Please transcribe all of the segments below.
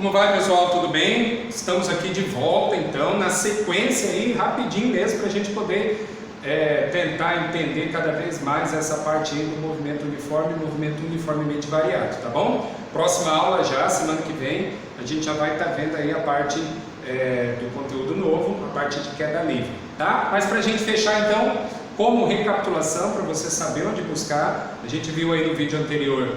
Como vai, pessoal? Tudo bem? Estamos aqui de volta, então, na sequência aí, rapidinho mesmo, para a gente poder tentar entender cada vez mais essa parte aí do movimento uniforme e movimento uniformemente variado, tá bom? Próxima aula já, semana que vem, a gente já vai estar vendo aí a parte do conteúdo novo, a parte de queda livre, tá? Mas para a gente fechar, então, como recapitulação, para você saber onde buscar, a gente viu aí no vídeo anterior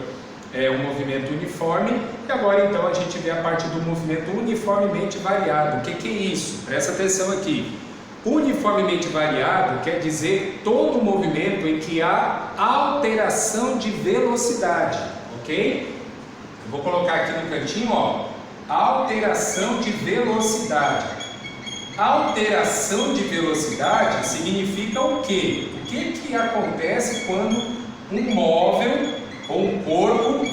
o movimento uniforme, e agora então a gente vê a parte do movimento uniformemente variado. O que é isso? Presta atenção aqui. Uniformemente variado quer dizer todo movimento em que há alteração de velocidade, ok? Eu vou colocar aqui no cantinho, ó, alteração de velocidade. Alteração de velocidade significa o quê? O que acontece quando um móvel ou um corpo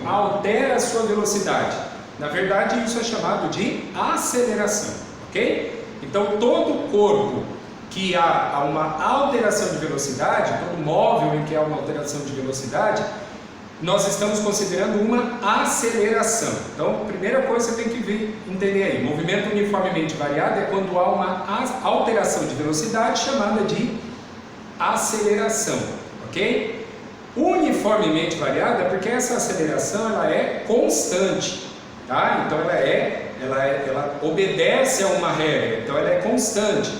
altera a sua velocidade? Na verdade, isso é chamado de aceleração, ok? Então, todo corpo que há uma alteração de velocidade, todo móvel em que há uma alteração de velocidade, nós estamos considerando uma aceleração. Então, a primeira coisa que você tem que entender aí, movimento uniformemente variado é quando há uma alteração de velocidade chamada de aceleração, ok? Uniformemente variada é porque essa aceleração ela é constante, tá? Então ela obedece a uma regra, então ela é constante.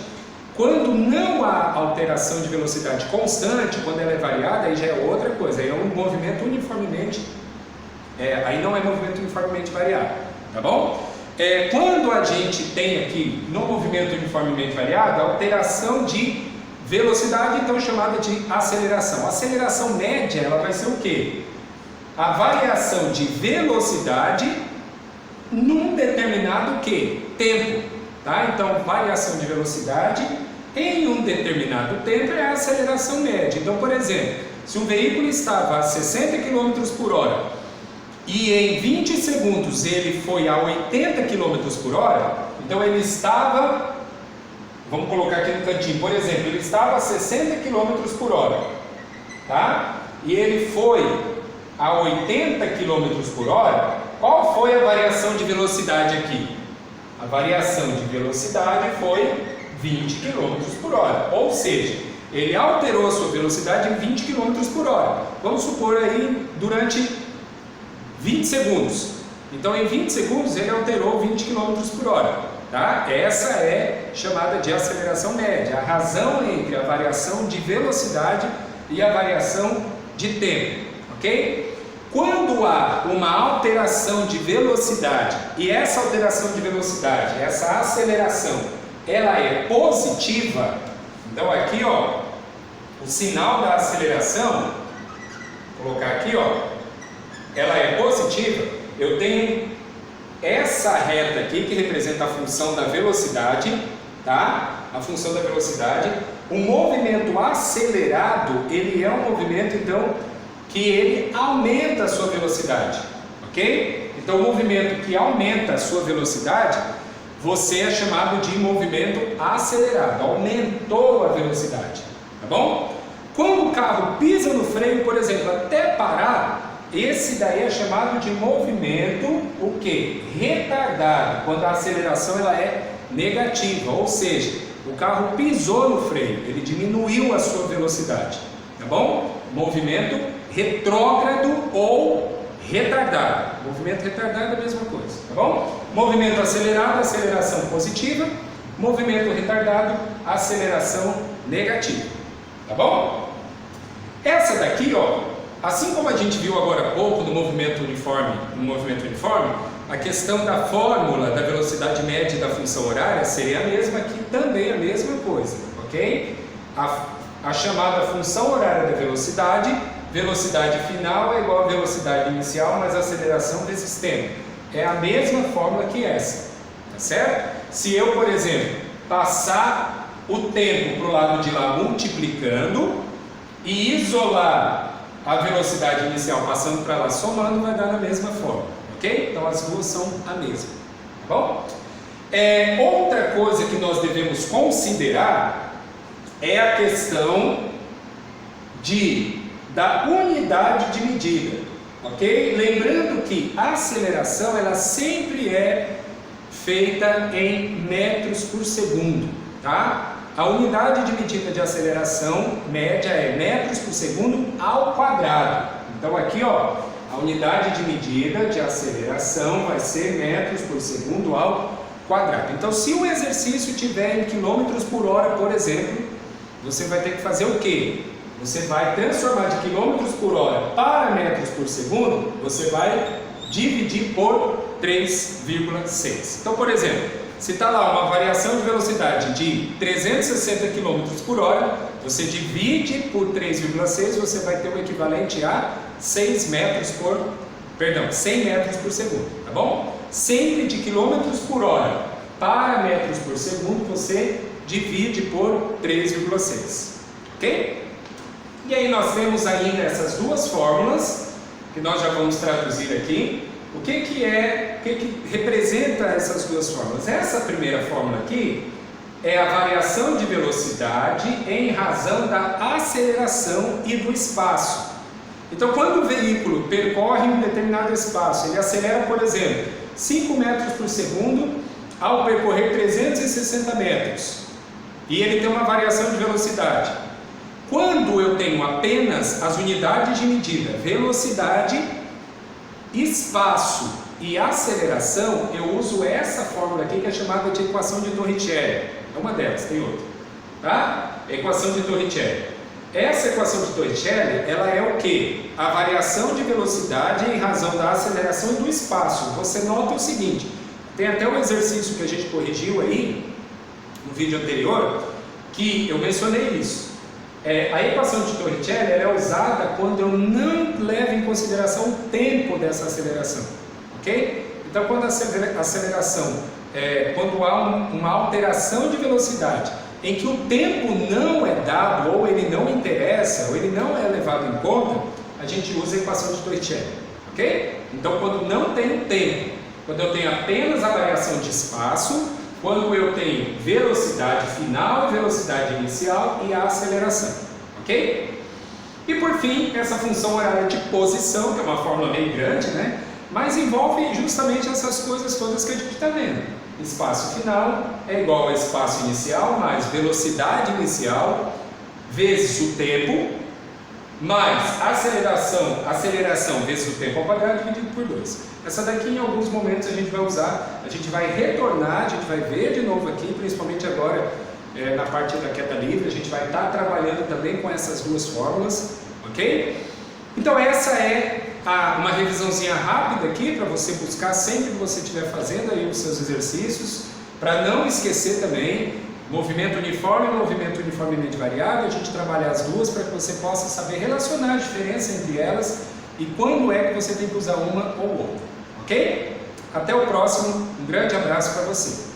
Quando não há alteração de velocidade constante, quando ela é variada, aí já é outra coisa, aí é um movimento uniformemente, aí não é movimento uniformemente variado, tá bom? Quando a gente tem aqui no movimento uniformemente variado, alteração de velocidade, então chamada de aceleração. A aceleração média, ela vai ser o quê? A variação de velocidade num determinado tempo, tá? Então, variação de velocidade em um determinado tempo é a aceleração média. Então, por exemplo, se um veículo estava a 60 km por hora e em 20 segundos ele foi a 80 km por hora, então ele estava, vamos colocar aqui no cantinho, por exemplo, ele estava a 60 km por hora, tá? E ele foi a 80 km por hora, qual foi a variação de velocidade aqui? A variação de velocidade foi 20 km por hora, ou seja, ele alterou a sua velocidade em 20 km por hora, vamos supor aí durante 20 segundos, então em 20 segundos ele alterou 20 km por hora, tá? Essa é chamada de aceleração média, a razão entre a variação de velocidade e a variação de tempo, ok? Quando há uma alteração de velocidade e essa alteração de velocidade, essa aceleração, ela é positiva, então aqui ó, o sinal da aceleração, vou colocar aqui ó, ela é positiva, eu tenho essa reta aqui que representa a função da velocidade, tá? A função da velocidade. O movimento acelerado, ele é um movimento então que ele aumenta a sua velocidade, ok? Então, o movimento que aumenta a sua velocidade, você é chamado de movimento acelerado, aumentou a velocidade, tá bom? Quando o carro pisa no freio, por exemplo, até parar, esse daí é chamado de movimento, o que? Retardado, quando a aceleração ela é negativa, ou seja, o carro pisou no freio, ele diminuiu a sua velocidade, tá bom? Movimento retrógrado ou retardado. Movimento retardado é a mesma coisa, tá bom? Movimento acelerado, aceleração positiva. Movimento retardado, aceleração negativa, tá bom? Essa daqui, ó, assim como a gente viu agora há pouco no movimento uniforme, a questão da fórmula da velocidade média e da função horária seria a mesma aqui, também a mesma coisa, ok? A chamada função horária da velocidade final é igual a velocidade inicial mais a aceleração vezes tempo. É a mesma fórmula que essa, tá certo? Se eu, por exemplo, passar o tempo para o lado de lá multiplicando e isolar a velocidade inicial passando para lá somando, vai dar na mesma fórmula, ok? Então as duas são a mesma, tá bom? Outra coisa que nós devemos considerar é a questão da unidade de medida. ok? Lembrando que a aceleração ela sempre é feita em metros por segundo, tá? A unidade de medida de aceleração média é metros por segundo ao quadrado. Então aqui, ó, a unidade de medida de aceleração vai ser metros por segundo ao quadrado. Então, se o exercício tiver em quilômetros por hora, por exemplo, você vai ter que fazer o quê? Você vai transformar de quilômetros por hora para metros por segundo, você vai dividir por 3,6. Então, por exemplo, se está lá uma variação de velocidade de 360 km por hora, você divide por 3,6, você vai ter o equivalente a 100 metros por segundo, tá bom? Sempre de quilômetros por hora para metros por segundo, você divide por 3,6, ok? E aí nós temos ainda essas duas fórmulas, que nós já vamos traduzir aqui. O que representa essas duas fórmulas? Essa primeira fórmula aqui é a variação de velocidade em razão da aceleração e do espaço. Então, quando o veículo percorre um determinado espaço, ele acelera, por exemplo, 5 metros por segundo ao percorrer 360 metros, e ele tem uma variação de velocidade. Quando eu tenho apenas as unidades de medida, velocidade, espaço e aceleração, eu uso essa fórmula aqui que é chamada de equação de Torricelli. É uma delas, tem outra, tá? Equação de Torricelli. Essa equação de Torricelli, ela é o que? A variação de velocidade em razão da aceleração e do espaço. Você nota o seguinte, tem até um exercício que a gente corrigiu aí no vídeo anterior, que eu mencionei isso. A equação de Torricelli ela é usada quando eu não levo em consideração o tempo dessa aceleração, ok? Então, quando a aceleração, quando há uma alteração de velocidade em que o tempo não é dado, ou ele não interessa, ou ele não é levado em conta, a gente usa a equação de Torricelli, ok? Então, quando não tem tempo, quando eu tenho apenas a variação de espaço, quando eu tenho velocidade final, velocidade inicial e a aceleração, ok? E por fim, essa função horária de posição, que é uma fórmula meio grande, né? Mas envolve justamente essas coisas todas que a gente está vendo. Espaço final é igual a espaço inicial mais velocidade inicial vezes o tempo, mais aceleração vezes o tempo ao quadrado dividido por 2. Essa daqui em alguns momentos a gente vai usar, a gente vai retornar, a gente vai ver de novo aqui, principalmente agora na parte da queda livre, a gente vai estar trabalhando também com essas duas fórmulas, ok? Então essa é uma revisãozinha rápida aqui para você buscar sempre que você estiver fazendo aí os seus exercícios, para não esquecer também movimento uniforme e movimento uniformemente variável, a gente trabalha as duas para que você possa saber relacionar a diferença entre elas e quando é que você tem que usar uma ou outra, ok? Até o próximo, um grande abraço para você.